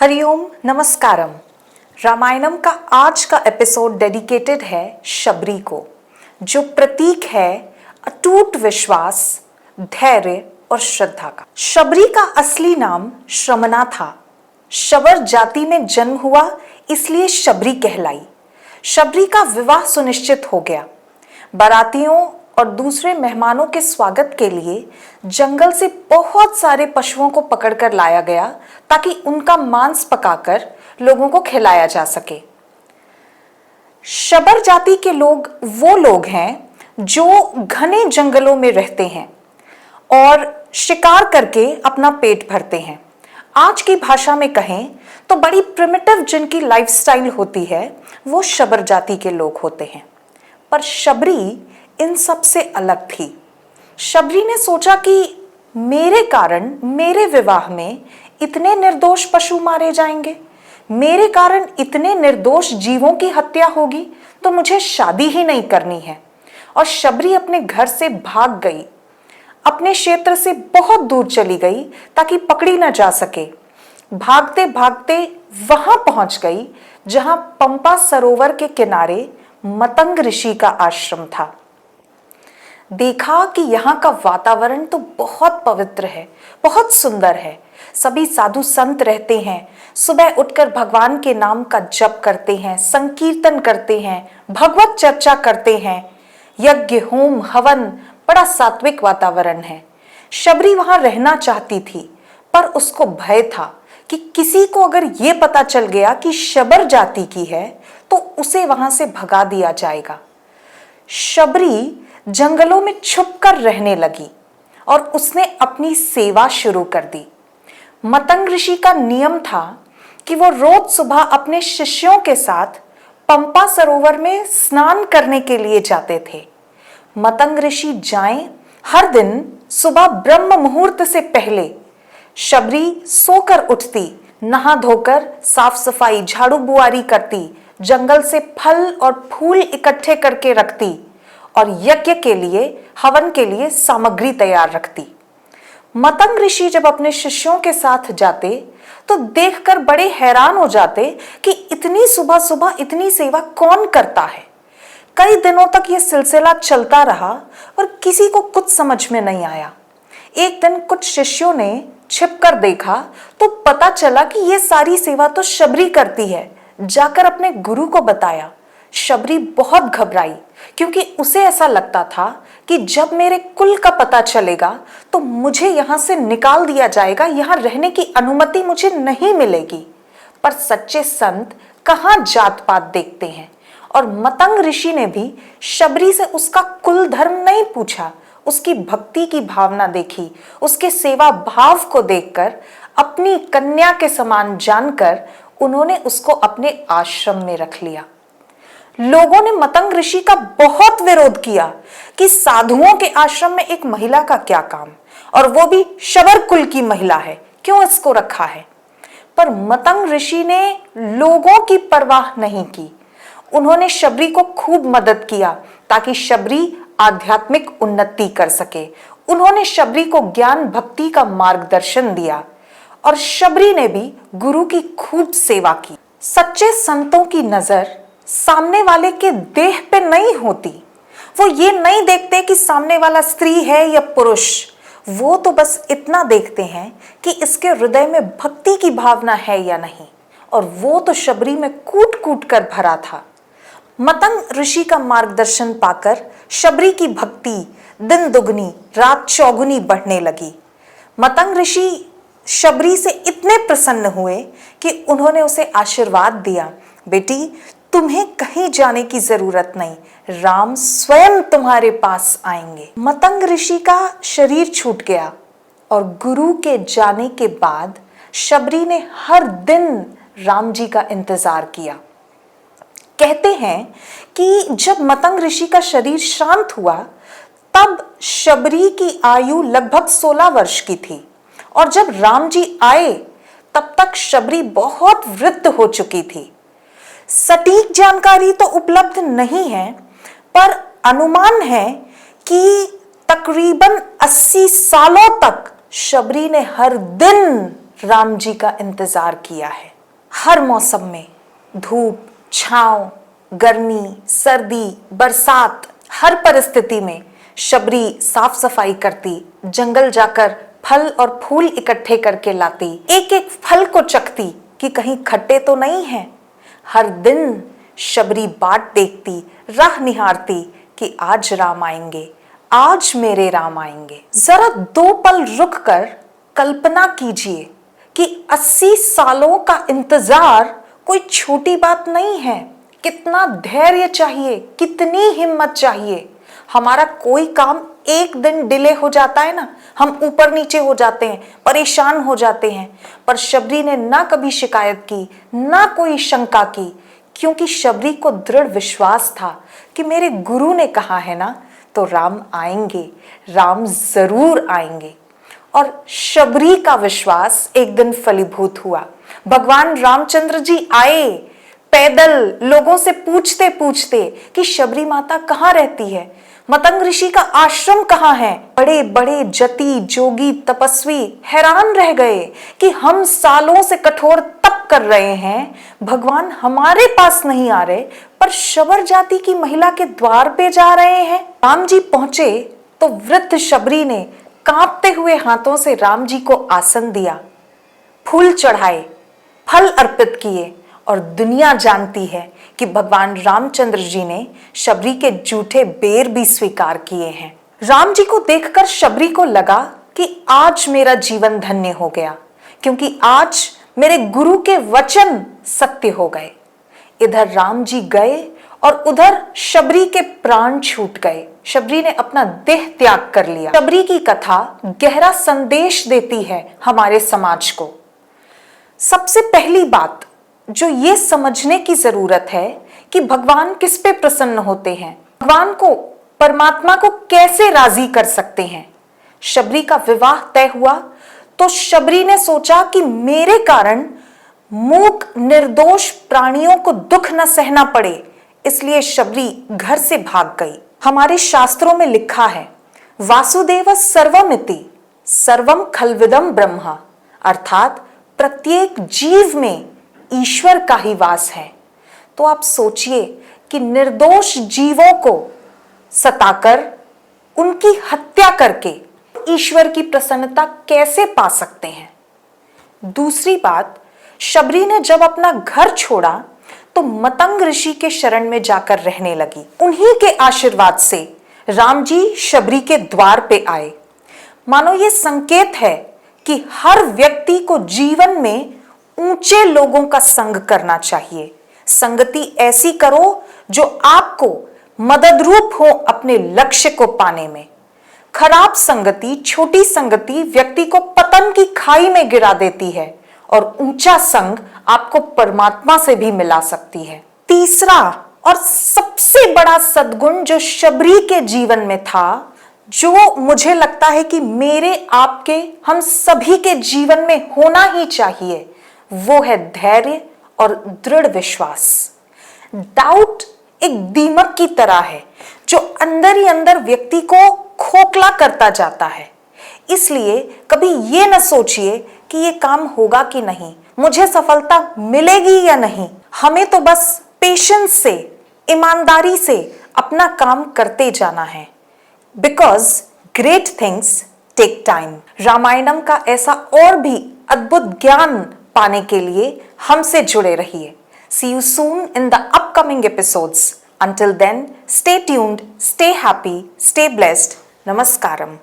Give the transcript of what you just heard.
हरिओम नमस्कारम। रामायणम का आज का एपिसोड डेडिकेटेड है शबरी को, जो प्रतीक है अटूट विश्वास, धैर्य और श्रद्धा का। शबरी का असली नाम श्रमना था। शबर जाति में जन्म हुआ, इसलिए शबरी कहलाई। शबरी का विवाह सुनिश्चित हो गया। बारातियों और दूसरे मेहमानों के स्वागत के लिए जंगल से बहुत सारे पशुओं को पकड़कर लाया गया ताकि उनका मांस पकाकर लोगों को खिलाया जा सके। शबर जाति के लोग वो लोग हैं जो घने जंगलों में रहते हैं और शिकार करके अपना पेट भरते हैं। आज की भाषा में कहें तो बड़ी प्रिमिटिव जिनकी लाइफस्टाइल होती है वो शबर जाति के लोग होते हैं। पर शबरी इन सब से अलग थी। शबरी ने सोचा कि मेरे कारण मेरे विवाह में इतने निर्दोष पशु मारे जाएंगे, मेरे कारण इतने निर्दोष जीवों की हत्या होगी, तो मुझे शादी ही नहीं करनी है। और शबरी अपने घर से भाग गई, अपने क्षेत्र से बहुत दूर चली गई ताकि पकड़ी न जा सके। भागते भागते वहां पहुंच गई जहां पंपा सरोवर के किनारे मतंग ऋषि का आश्रम था। देखा कि यहाँ का वातावरण तो बहुत पवित्र है, बहुत सुंदर है। सभी साधु संत रहते हैं, सुबह उठकर भगवान के नाम का जप करते हैं, संकीर्तन करते हैं, भगवत चर्चा करते हैं, यज्ञ होम हवन, बड़ा सात्विक वातावरण है। शबरी वहां रहना चाहती थी, पर उसको भय था कि किसी को अगर ये पता चल गया कि शबर जाति की है तो उसे वहां से भगा दिया जाएगा। शबरी जंगलों में छुपकर रहने लगी और उसने अपनी सेवा शुरू कर दी। मतंग ऋषि का नियम था कि वो रोज सुबह अपने शिष्यों के साथ पंपा सरोवर में स्नान करने के लिए जाते थे। मतंग ऋषि जाएं, हर दिन सुबह ब्रह्म मुहूर्त से पहले शबरी सोकर उठती, नहा धोकर साफ सफाई झाड़ू बुआरी करती, जंगल से फल और फूल इकट्ठे करके रखती और यज्ञ के लिए, हवन के लिए सामग्री तैयार रखती। मतंग ऋषि जब अपने शिष्यों के साथ जाते तो देखकर बड़े हैरान हो जाते कि इतनी सुबह सुबह इतनी सेवा कौन करता है। कई दिनों तक यह सिलसिला चलता रहा और किसी को कुछ समझ में नहीं आया। एक दिन कुछ शिष्यों ने छिपकर देखा तो पता चला कि यह सारी सेवा तो शबरी करती है। जाकर अपने गुरु को बताया। शबरी बहुत घबराई, क्योंकि उसे ऐसा लगता था कि जब मेरे कुल का पता चलेगा तो मुझे यहां से निकाल दिया जाएगा, यहां रहने की अनुमति मुझे नहीं मिलेगी। पर सच्चे संत कहां जात पात देखते हैं, और मतंग ऋषि ने भी शबरी से उसका कुल धर्म नहीं पूछा। उसकी भक्ति की भावना देखी, उसके सेवा भाव को देखकर अपनी कन्या के समान जानकर उन्होंने उसको अपने आश्रम में रख लिया। लोगों ने मतंग ऋषि का बहुत विरोध किया कि साधुओं के आश्रम में एक महिला का क्या काम, और वो भी शबर कुल की महिला है, क्यों इसको रखा है। पर मतंग ऋषि ने लोगों की परवाह नहीं की। उन्होंने शबरी को खूब मदद किया ताकि शबरी आध्यात्मिक उन्नति कर सके। उन्होंने शबरी को ज्ञान भक्ति का मार्गदर्शन दिया और शबरी ने भी गुरु की खूब सेवा की। सच्चे संतों की नजर सामने वाले के देह पे नहीं होती। वो ये नहीं देखते कि सामने वाला स्त्री है या पुरुष। वो तो बस इतना देखते हैं कि इसके हृदय में भक्ति की भावना है या नहीं। और वो तो शबरी में कूट कूट कर भरा था। मतंग ऋषि का मार्गदर्शन पाकर शबरी की भक्ति दिन दुगनी रात चौगुनी बढ़ने लगी। मतंग ऋषि शबरी से इतने प्रसन्न हुए कि उन्होंने उसे आशीर्वाद दिया, बेटी तुम्हें कहीं जाने की जरूरत नहीं, राम स्वयं तुम्हारे पास आएंगे। मतंग ऋषि का शरीर छूट गया और गुरु के जाने के बाद शबरी ने हर दिन राम जी का इंतजार किया। कहते हैं कि जब मतंग ऋषि का शरीर शांत हुआ तब शबरी की आयु लगभग 16 वर्ष की थी, और जब राम जी आए तब तक शबरी बहुत वृद्ध हो चुकी थी। सटीक जानकारी तो उपलब्ध नहीं है, पर अनुमान है कि तकरीबन 80 सालों तक शबरी ने हर दिन राम जी का इंतजार किया है। हर मौसम में, धूप, छांव, गर्मी, सर्दी, बरसात, हर परिस्थिति में शबरी साफ सफाई करती, जंगल जाकर फल और फूल इकट्ठे करके लाती, एक एक फल को चखती कि कहीं खट्टे तो नहीं हैं। हर दिन शबरी बाट देखती, राह निहारती कि आज राम आएंगे, आज मेरे राम आएंगे। जरा 2 पल रुक कर कल्पना कीजिए कि 80 सालों का इंतजार कोई छोटी बात नहीं है। कितना धैर्य चाहिए, कितनी हिम्मत चाहिए। हमारा कोई काम एक दिन डिले हो जाता है ना, हम ऊपर नीचे हो जाते हैं, परेशान हो जाते हैं, पर शबरी ने ना कभी शिकायत की, ना कोई शंका की, क्योंकि शबरी को दृढ़ विश्वास था कि मेरे गुरु ने कहा है ना, तो राम आएंगे, राम जरूर आएंगे। और शबरी का विश्वास एक दिन फलीभूत हुआ। भगवान रामचंद्र जी आए पैदल, लोगों से पूछते पूछते कि शबरी माता कहाँ रहती है, मतंग ऋषि का आश्रम कहाँ है। बड़े बड़े जति, जोगी, तपस्वी हैरान रह गए कि हम सालों से कठोर तप कर रहे हैं, भगवान हमारे पास नहीं आ रहे, पर शबर जाति की महिला के द्वार पे जा रहे हैं। राम जी पहुंचे तो वृद्ध शबरी ने कांपते हुए हाथों से राम जी को आसन दिया, फूल चढ़ाए, फल अर्पित किए, और दुनिया जानती है कि भगवान रामचंद्र जी ने शबरी के जूठे बेर भी स्वीकार किए हैं। राम जी को देखकर शबरी को लगा कि आज मेरा जीवन धन्य हो गया, क्योंकि आज मेरे गुरु के वचन सत्य हो गए। इधर राम जी गए और उधर शबरी के प्राण छूट गए। शबरी ने अपना देह त्याग कर लिया। शबरी की कथा गहरा संदेश देती है हमारे समाज को। सबसे पहली बात जो ये समझने की जरूरत है कि भगवान किस पे प्रसन्न होते हैं, भगवान को, परमात्मा को कैसे राजी कर सकते हैं। शबरी का विवाह तय हुआ तो शबरी ने सोचा कि मेरे कारण मूक निर्दोष प्राणियों को दुख न सहना पड़े, इसलिए शबरी घर से भाग गई। हमारे शास्त्रों में लिखा है, वासुदेव सर्वमिति सर्वम खलविदम ब्रह्मा, अर्थात प्रत्येक जीव में ईश्वर का ही वास है। तो आप सोचिए कि निर्दोष जीवों को सताकर, उनकी हत्या करके ईश्वर की प्रसन्नता कैसे पा सकते हैं। दूसरी बात, शबरी ने जब अपना घर छोड़ा तो मतंग ऋषि के शरण में जाकर रहने लगी। उन्हीं के आशीर्वाद से राम जी शबरी के द्वार पे आए। मानो ये संकेत है कि हर व्यक्ति को जीवन में ऊंचे लोगों का संग करना चाहिए। संगति ऐसी करो जो आपको मदद रूप हो अपने लक्ष्य को पाने में। खराब संगति, छोटी संगति व्यक्ति को पतन की खाई में गिरा देती है, और ऊंचा संग आपको परमात्मा से भी मिला सकती है। तीसरा और सबसे बड़ा सद्गुण जो शबरी के जीवन में था, जो मुझे लगता है कि मेरे, आपके, हम सभी के जीवन में होना ही चाहिए, वो है धैर्य और दृढ़ विश्वास। डाउट एक दीमक की तरह है जो अंदर ही अंदर व्यक्ति को खोखला करता जाता है। इसलिए कभी ये न सोचिए कि ये काम होगा कि नहीं, मुझे सफलता मिलेगी या नहीं। हमें तो बस पेशेंस से, ईमानदारी से अपना काम करते जाना है, because great things take time. Ramayanam का ऐसा और भी अद्भुत ज्ञान पाने के लिए हमसे जुड़े रहिए। See you soon in the upcoming episodes. Until then, stay tuned, stay happy, stay blessed. Namaskaram.